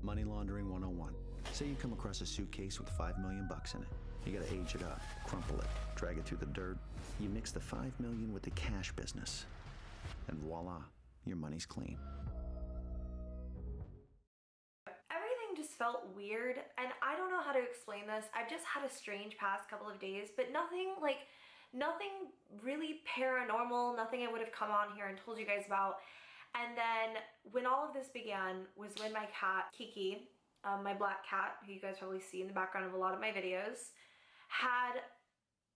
Money laundering 101. Say you come across a suitcase with $5 million in it. You gotta age it up, crumple it, drag it through the dirt. You mix the $5 million with the cash business, and voila, your money's clean. Everything just felt weird, and I don't know how to explain this. I've just had a strange past couple of days, but nothing really paranormal, nothing I would have come on here and told you guys about. And then when all of this began was when my cat, Kiki, my black cat, who you guys probably see in the background of a lot of my videos, had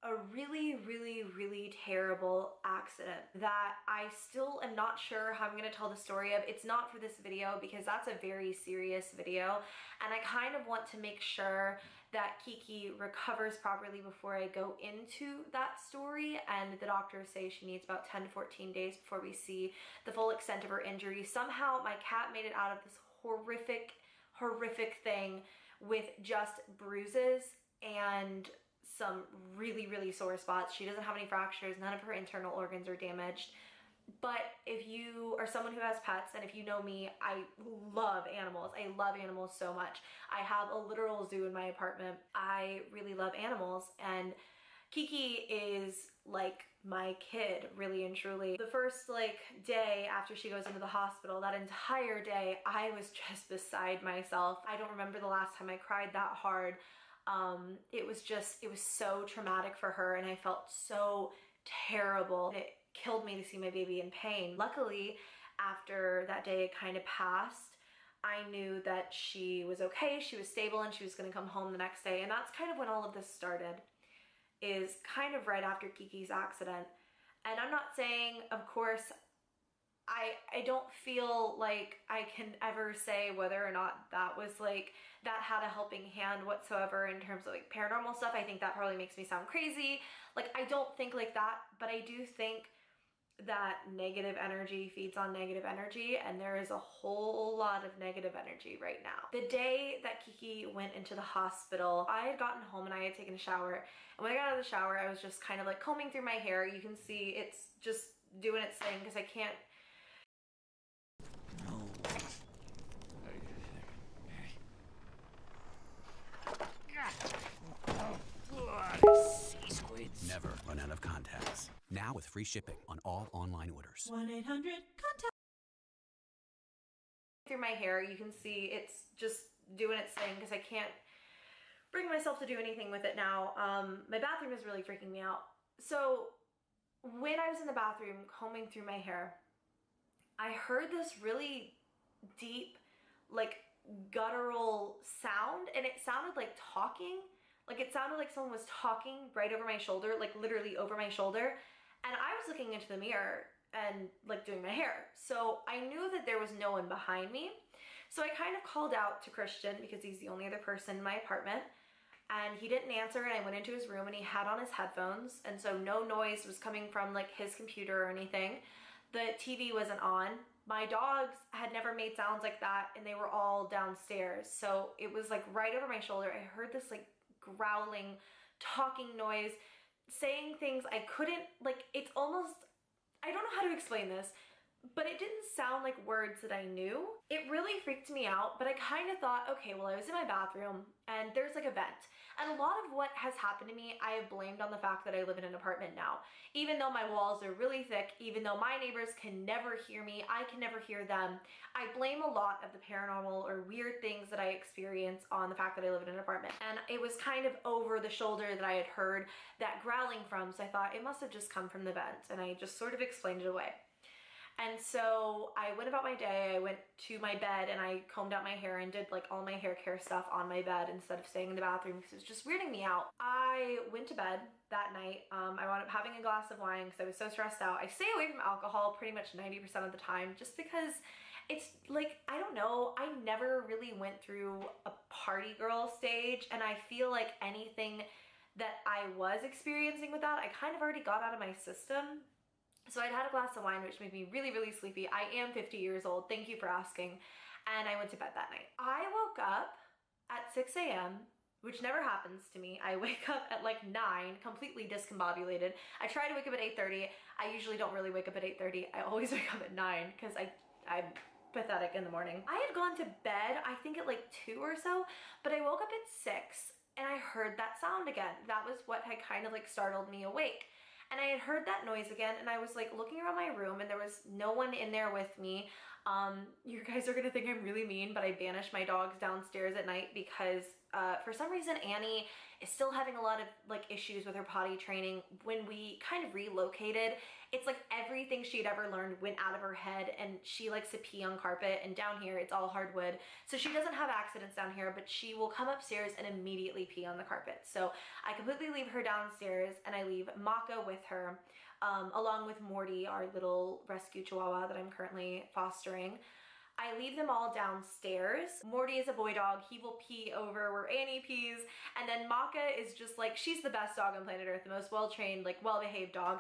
a really terrible accident that I still am not sure how I'm going to tell the story of. It's not for this video because that's a very serious video, and I kind of want to make sure that Kiki recovers properly before I go into that story, and the doctors say she needs about 10 to 14 days before we see the full extent of her injury. Somehow my cat made it out of this horrific thing with just bruises and some really sore spots. She doesn't have any fractures, none of her internal organs are damaged. But if you are someone who has pets, and if you know me, I love animals. I love animals so much. I have a literal zoo in my apartment. I really love animals, and Kiki is like my kid, really and truly. The first day after she goes into the hospital, that entire day, I was just beside myself. I don't remember the last time I cried that hard. It was so traumatic for her, and I felt so terrible. It killed me to see my baby in pain. Luckily, after that day it kind of passed, I knew that she was okay, she was stable, and she was going to come home the next day. And that's kind of when all of this started, is kind of right after Kiki's accident. And I'm not saying, of course, I don't feel like I can ever say whether or not that was that had a helping hand whatsoever in terms of paranormal stuff. I think that probably makes me sound crazy. I don't think like that, but I do think that negative energy feeds on negative energy, and there is a whole lot of negative energy right now. The day that Kiki went into the hospital, I had gotten home and I had taken a shower, and when I got out of the shower, I was just kind of combing through my hair. You can see it's just doing its thing because I can't. Sea squids. Never run out of contacts. Now with free shipping on all online orders. 1-800-CONTACT. Through my hair, you can see it's just doing its thing because I can't bring myself to do anything with it now. My bathroom is really freaking me out. So when I was in the bathroom combing through my hair, I heard this really deep, guttural sound, and it sounded like talking. It sounded like someone was talking right over my shoulder, literally over my shoulder. And I was looking into the mirror and doing my hair. So I knew that there was no one behind me. So I kind of called out to Christian because he's the only other person in my apartment. And he didn't answer, and I went into his room and he had on his headphones. And so no noise was coming from his computer or anything. The TV wasn't on. My dogs had never made sounds like that, and they were all downstairs. So it was right over my shoulder. I heard this growling, talking noise, saying things I couldn't, it's almost, I don't know how to explain this, but it didn't sound like words that I knew. It really freaked me out, but I kind of thought, okay, well, I was in my bathroom and there's a vent. And a lot of what has happened to me, I have blamed on the fact that I live in an apartment now. Even though my walls are really thick, even though my neighbors can never hear me, I can never hear them, I blame a lot of the paranormal or weird things that I experience on the fact that I live in an apartment. And it was kind of over the shoulder that I had heard that growling from, so I thought it must have just come from the vent, and I just sort of explained it away. And so I went about my day. I went to my bed and I combed out my hair and did all my hair care stuff on my bed instead of staying in the bathroom because it was just weirding me out. I went to bed that night. I wound up having a glass of wine because I was so stressed out. I stay away from alcohol pretty much 90% of the time just because it's I don't know, I never really went through a party girl stage, and I feel like anything that I was experiencing with that, I kind of already got out of my system. So I'd had a glass of wine, which made me really sleepy. I am 50 years old, thank you for asking. And I went to bed that night. I woke up at 6 a.m., which never happens to me. I wake up at 9, completely discombobulated. I try to wake up at 8:30. I usually don't really wake up at 8:30. I always wake up at 9 because I'm pathetic in the morning. I had gone to bed, I think at like 2 or so, but I woke up at 6 and I heard that sound again. That was what had kind of like startled me awake. And I had heard that noise again, and I was like looking around my room and there was no one in there with me. You guys are gonna think I'm really mean, but I banished my dogs downstairs at night because for some reason Annie is still having a lot of like issues with her potty training. When we kind of relocated, it's like everything she had ever learned went out of her head, and she likes to pee on carpet, and down here it's all hardwood. So she doesn't have accidents down here, but she will come upstairs and immediately pee on the carpet. So I completely leave her downstairs and I leave Maka with her. Along with Morty, our little rescue chihuahua that I'm currently fostering. I leave them all downstairs. Morty is a boy dog. He will pee over where Annie pees. And then Maka is just like, she's the best dog on planet Earth, the most well-trained, like well-behaved dog.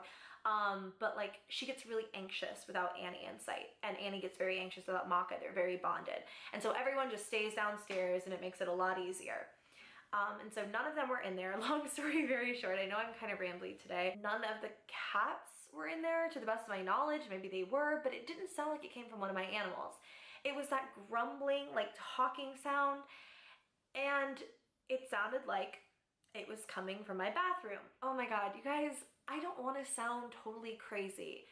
But like she gets really anxious without Annie in sight, and Annie gets very anxious without Maka. They're very bonded. And so everyone just stays downstairs and it makes it a lot easier. And so none of them were in there. Long story very short, I know I'm kind of rambly today. None of the cats were in there to the best of my knowledge. Maybe they were, but it didn't sound like it came from one of my animals. It was that grumbling, like talking sound, and it sounded like it was coming from my bathroom. Oh my God, you guys, I don't want to sound totally crazy,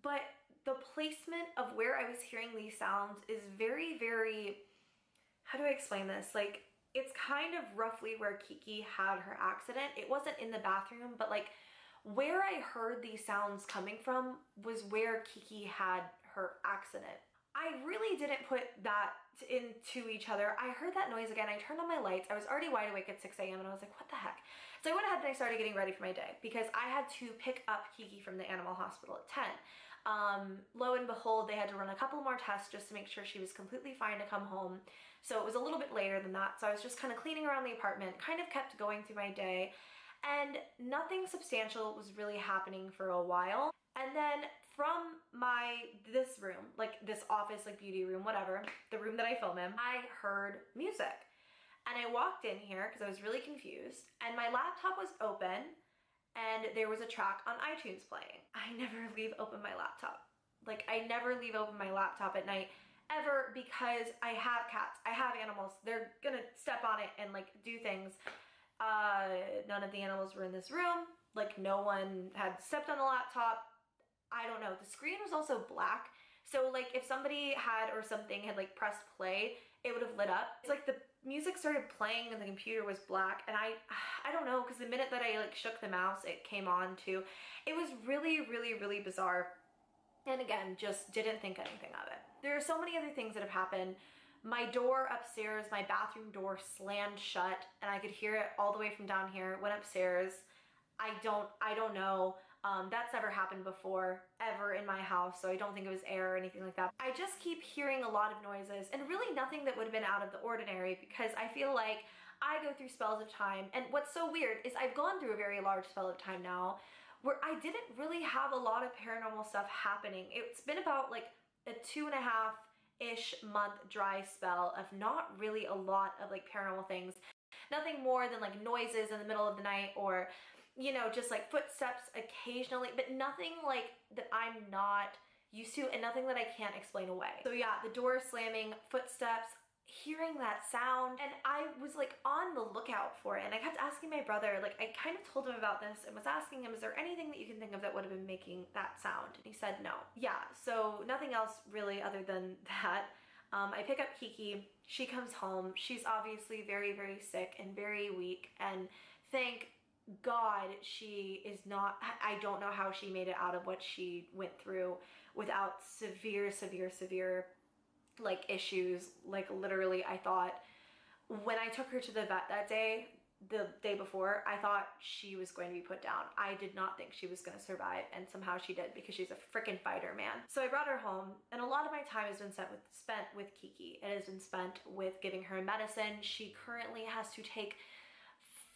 but the placement of where I was hearing these sounds is very, very, how do I explain this? Like, it's kind of roughly where Kiki had her accident. It wasn't in the bathroom, but like where I heard these sounds coming from was where Kiki had her accident. I really didn't put that into each other. I heard that noise again. I turned on my lights. I was already wide awake at 6 a.m. and I was like, what the heck? So I went ahead and I started getting ready for my day because I had to pick up Kiki from the animal hospital at 10. Lo and behold, they had to run a couple more tests just to make sure she was completely fine to come home. So it was a little bit later than that. So I was just kind of cleaning around the apartment, kind of kept going through my day, and nothing substantial was really happening for a while. And then from this room, like this office, like beauty room, whatever, the room that I film in, I heard music. And I walked in here because I was really confused, and my laptop was open and there was a track on iTunes playing. I never leave open my laptop. Like I never leave open my laptop at night ever, because I have cats, I have animals, they're gonna step on it and like do things. None of the animals were in this room, like no one had stepped on the laptop. I don't know, the screen was also black, so like if somebody had or something had like pressed play, it would have lit up. It's like the music started playing and the computer was black, and I don't know, because the minute that I like shook the mouse, it came on too. It was really, really, really bizarre. And again, just didn't think anything of it. There are so many other things that have happened. My door upstairs, my bathroom door slammed shut, and I could hear it all the way from down here. Went upstairs. I don't know. That's never happened before, ever in my house, so I don't think it was air or anything like that. I just keep hearing a lot of noises, and really nothing that would have been out of the ordinary, because I feel like I go through spells of time, and what's so weird is I've gone through a very large spell of time now, where I didn't really have a lot of paranormal stuff happening. It's been about like a 2.5-ish month dry spell of not really a lot of like paranormal things. Nothing more than like noises in the middle of the night, or you know, just like footsteps occasionally, but nothing like that I'm not used to, and nothing that I can't explain away. So yeah, the door slamming, footsteps, hearing that sound, and I was like on the lookout for it, and I kept asking my brother, like I kind of told him about this and was asking him, is there anything that you can think of that would have been making that sound? And he said no. Yeah, so nothing else really other than that. I pick up Kiki, she comes home, she's obviously very, very sick and very weak, and thank God she is not, I don't know how she made it out of what she went through without severe, severe, severe like issues. Like literally, I thought when I took her to the vet that day, the day before, I thought she was going to be put down. I did not think she was going to survive, and somehow she did, because she's a freaking fighter, man. So I brought her home, and a lot of my time has been spent with Kiki. It has been spent with giving her medicine. She currently has to take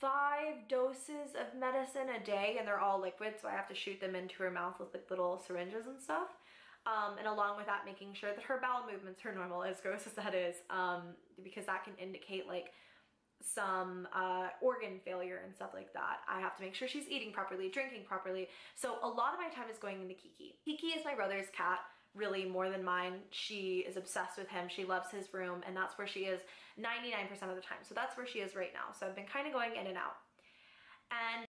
5 doses of medicine a day, and they're all liquid, so I have to shoot them into her mouth with like little syringes and stuff. And along with that, making sure that her bowel movements are normal, as gross as that is, because that can indicate like some organ failure and stuff like that. I have to make sure she's eating properly, drinking properly. So a lot of my time is going into Kiki. Kiki is my brother's cat. really more than mine. She is obsessed with him. She loves his room, and that's where she is 99% of the time. So that's where she is right now. So I've been kind of going in and out. And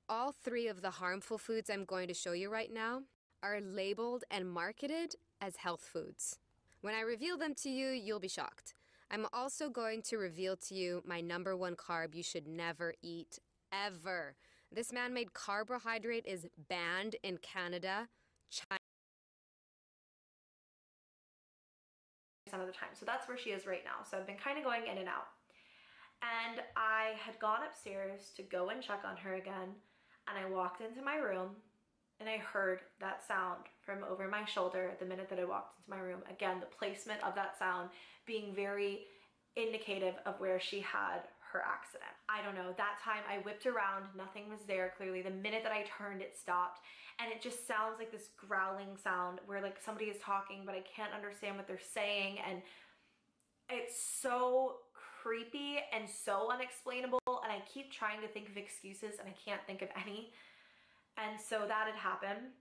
all 3 of the harmful foods I'm going to show you right now are labeled and marketed as health foods. When I reveal them to you, you'll be shocked. I'm also going to reveal to you my #1 carb you should never eat, ever. This man-made carbohydrate is banned in Canada, China. Of the time. So that's where she is right now. So I've been kind of going in and out. And I had gone upstairs to go and check on her again, and I walked into my room and I heard that sound from over my shoulder the minute that I walked into my room. Again, the placement of that sound being very indicative of where she had her accident. I don't know, that time I whipped around, nothing was there clearly. The minute that I turned, it stopped, and it just sounds like this growling sound where like somebody is talking but I can't understand what they're saying, and it's so creepy and so unexplainable, and I keep trying to think of excuses and I can't think of any. And so that had happened,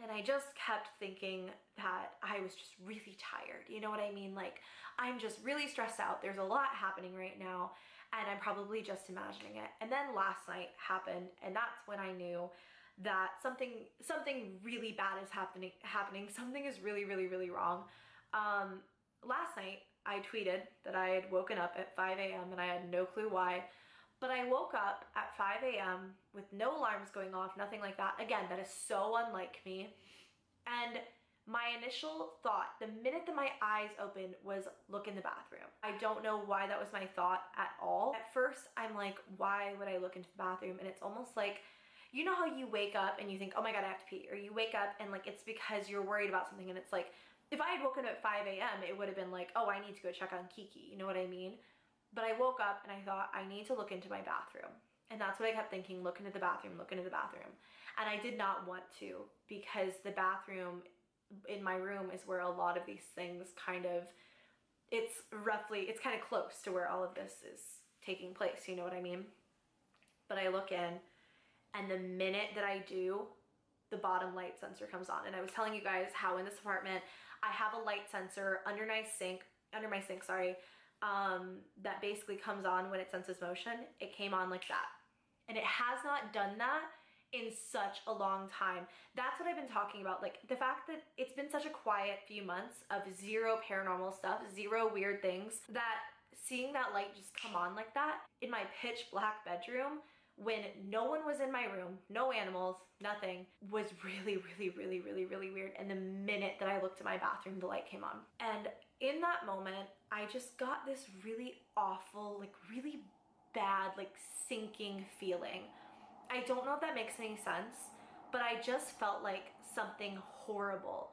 and I just kept thinking that I was just really tired. You know what I mean? Like, I'm just really stressed out. There's a lot happening right now, and I'm probably just imagining it. And then last night happened, and that's when I knew that something really bad is happening. Something is really, really, really wrong. Last night I tweeted that I had woken up at 5 a.m. and I had no clue why. But I woke up at 5 a.m. with no alarms going off, nothing like that. Again, that is so unlike me. And my initial thought, the minute that my eyes opened, was look in the bathroom. I don't know why that was my thought at all. At first, I'm like, why would I look into the bathroom? And it's almost like, you know how you wake up and you think, oh my God, I have to pee. Or you wake up and like, it's because you're worried about something. And it's like, if I had woken up at 5 a.m., it would have been like, oh, I need to go check on Kiki. You know what I mean? But I woke up and I thought, I need to look into my bathroom. And that's what I kept thinking, look into the bathroom, look into the bathroom. And I did not want to, because the bathroom in my room is where a lot of these things kind of, it's kind of close to where all of this is taking place, you know what I mean? But I look in, and the minute that I do, the bottom light sensor comes on. And I was telling you guys how in this apartment, I have a light sensor under my sink, that basically comes on when it senses motion. It came on like that. And it has not done that in such a long time. That's what I've been talking about. Like, the fact that it's been such a quiet few months of zero paranormal stuff, zero weird things, that seeing that light just come on like that in my pitch black bedroom when no one was in my room, no animals, nothing, was really, really, really, really, really weird. And the minute that I looked at my bathroom, the light came on. And in that moment, I just got this really awful, like really bad, like sinking feeling. I don't know if that makes any sense, but I just felt like something horrible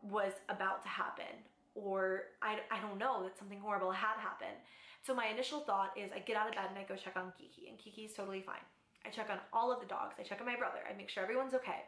was about to happen. Or I don't know, that something horrible had happened. So my initial thought is I get out of bed and I go check on Kiki, and Kiki's totally fine. I check on all of the dogs. I check on my brother. I make sure everyone's okay.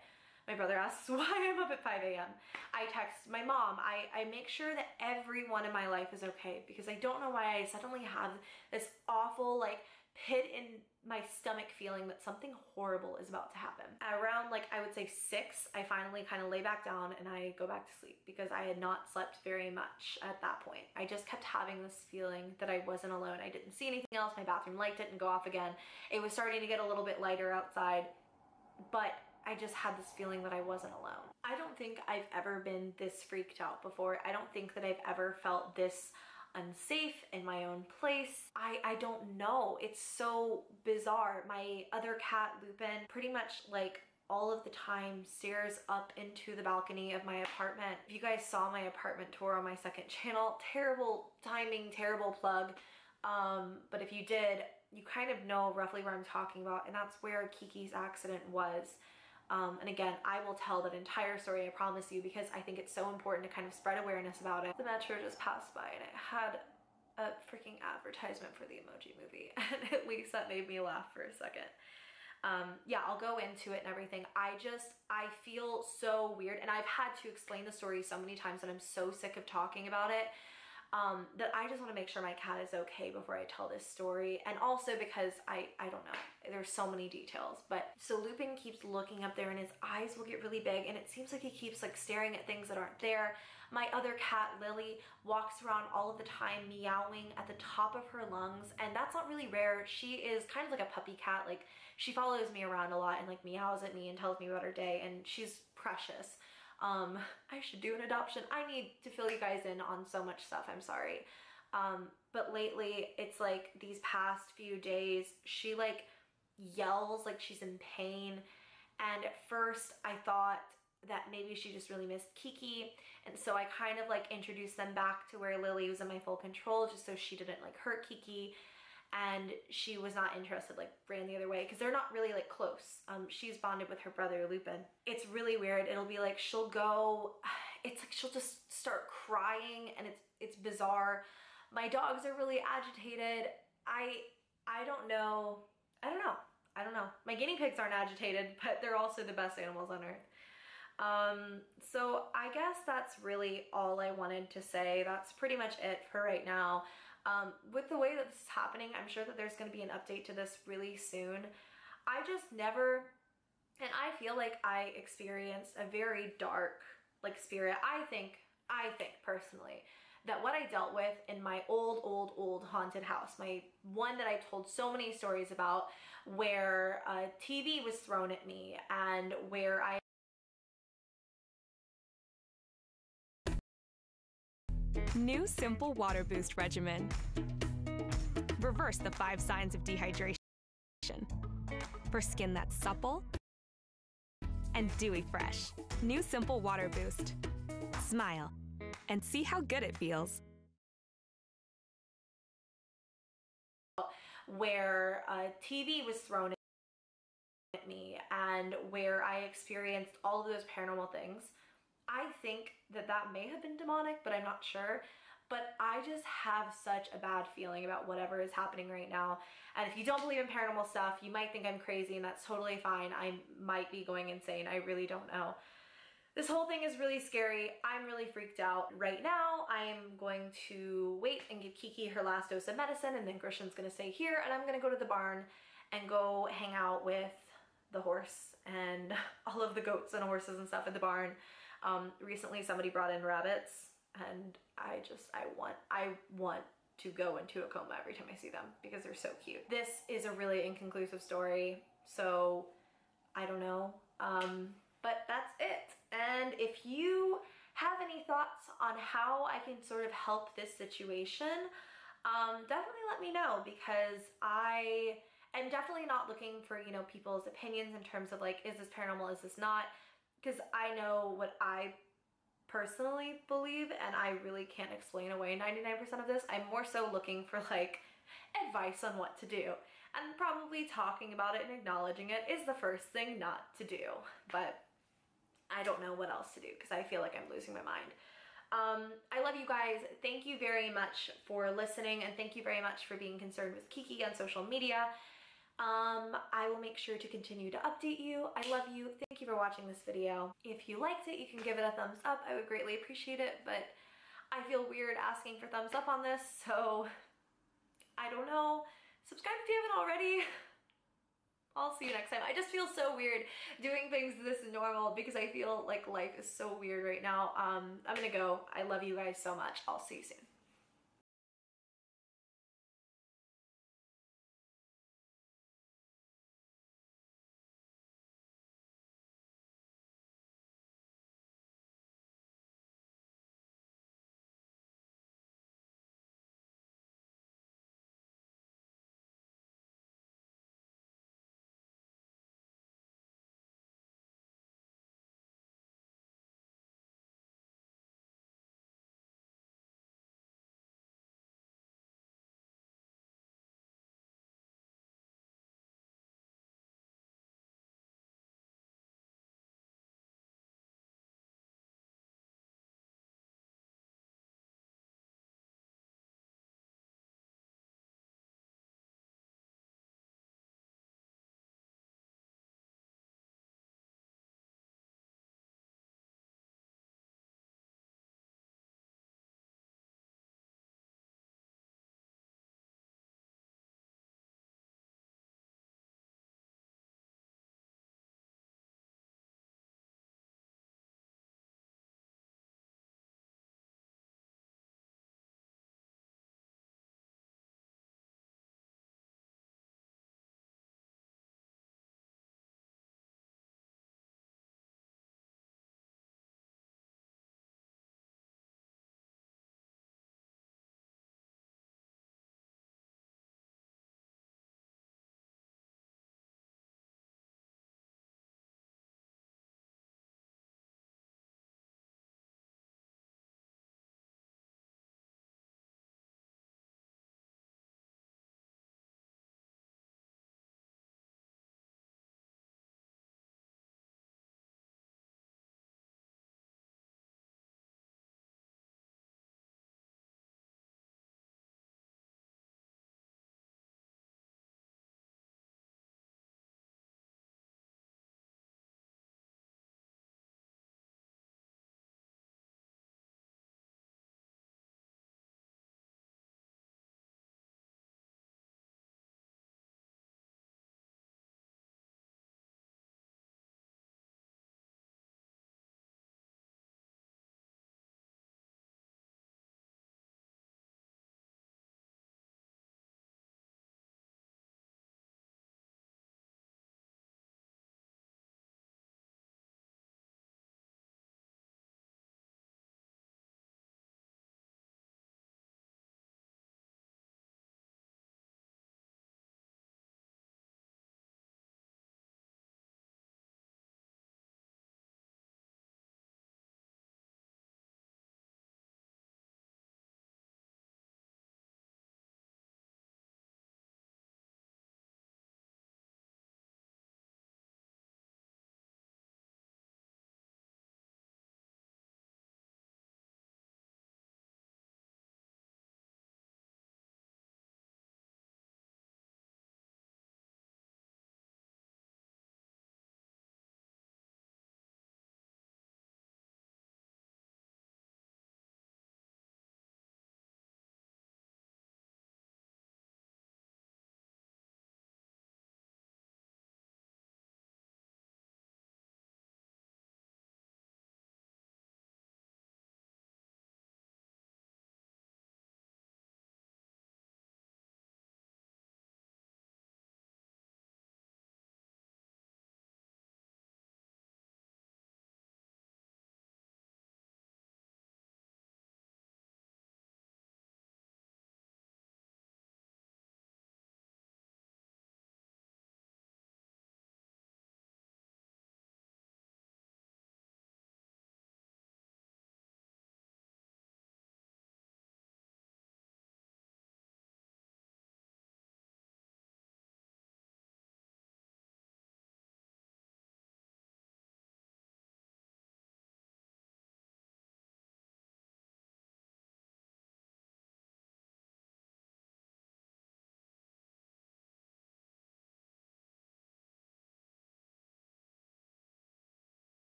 My brother asks why I'm up at 5 a.m. I text my mom. I make sure that everyone in my life is okay, because I don't know why I suddenly have this awful like pit in my stomach feeling that something horrible is about to happen. Around like, I would say 6, I finally kind of lay back down and I go back to sleep, because I had not slept very much at that point. I just kept having this feeling that I wasn't alone. I didn't see anything else. My bathroom light didn't go off again. It was starting to get a little bit lighter outside, but I just had this feeling that I wasn't alone. I don't think I've ever been this freaked out before. I don't think that I've ever felt this unsafe in my own place. I don't know. It's so bizarre. My other cat, Lupin, pretty much like all of the time stares up into the balcony of my apartment. If you guys saw my apartment tour on my second channel, terrible timing, terrible plug. But if you did, you kind of know roughly where I'm talking about, and that's where Kiki's accident was. And again, I will tell that entire story, I promise you, because I think it's so important to kind of spread awareness about it. The metro just passed by and it had a freaking advertisement for the Emoji Movie, and at least that made me laugh for a second. Yeah, I'll go into it and everything. I feel so weird, and I've had to explain the story so many times that I'm so sick of talking about it. that I just want to make sure my cat is okay before I tell this story. And also because I don't know, there's so many details. But so Lupin keeps looking up there and his eyes will get really big and it seems like he keeps like staring at things that aren't there. My other cat, Lily, walks around all of the time meowing at the top of her lungs, and that's not really rare. She is kind of like a puppy cat. Like, she follows me around a lot and like meows at me and tells me about her day, and she's precious. I should do an adoption. I need to fill you guys in on so much stuff, I'm sorry. But lately, it's like these past few days, she like yells like she's in pain, and at first I thought that maybe she just really missed Kiki, and so I kind of like introduced them back to where Lily was in my full control just so she didn't like hurt Kiki, and she was not interested, like ran the other way because they're not really like close. She's bonded with her brother Lupin. It's really weird. It'll be like she'll go, it's like she'll just start crying and it's bizarre. My dogs are really agitated. I don't know. I don't know. My guinea pigs aren't agitated, but they're also the best animals on earth. So I guess that's really all I wanted to say. That's pretty much it for right now. With the way that this is happening, I'm sure that there's going to be an update to this really soon. I just never, and I feel like I experienced a very dark like spirit. I think personally that what I dealt with in my old haunted house, my one that I've told so many stories about, where a TV was thrown at me and where I New Simple Water Boost Regimen. Reverse the 5 signs of dehydration. For skin that's supple and dewy fresh. New Simple Water Boost. Smile and see how good it feels. Where a TV was thrown at me and where I experienced all of those paranormal things. I think that that may have been demonic, but I'm not sure. But I just have such a bad feeling about whatever is happening right now. And if you don't believe in paranormal stuff, you might think I'm crazy, and that's totally fine. I might be going insane. I really don't know. This whole thing is really scary. I'm really freaked out. Right now, I'm going to wait and give Kiki her last dose of medicine, and then Christian's gonna stay here, and I'm gonna go to the barn and go hang out with the horse and all of the goats and horses and stuff in the barn. Recently somebody brought in rabbits, and I want to go into a coma every time I see them because they're so cute. This is a really inconclusive story, so I don't know, but that's it. And if you have any thoughts on how I can sort of help this situation, definitely let me know, because I am definitely not looking for, you know, people's opinions in terms of like, is this paranormal, is this not? Because I know what I personally believe, and I really can't explain away 99% of this. I'm more so looking for like advice on what to do, and probably talking about it and acknowledging it is the first thing not to do, but I don't know what else to do because I feel like I'm losing my mind. I love you guys. Thank you very much for listening, and thank you very much for being concerned with Kiki on social media. I will make sure to continue to update you. I love you. Thank you for watching this video. If you liked it, you can give it a thumbs up. I would greatly appreciate it, but I feel weird asking for thumbs up on this, so I don't know. Subscribe if you haven't already. I'll see you next time. I just feel so weird doing things this normal because I feel like life is so weird right now. I'm gonna go. I love you guys so much. I'll see you soon.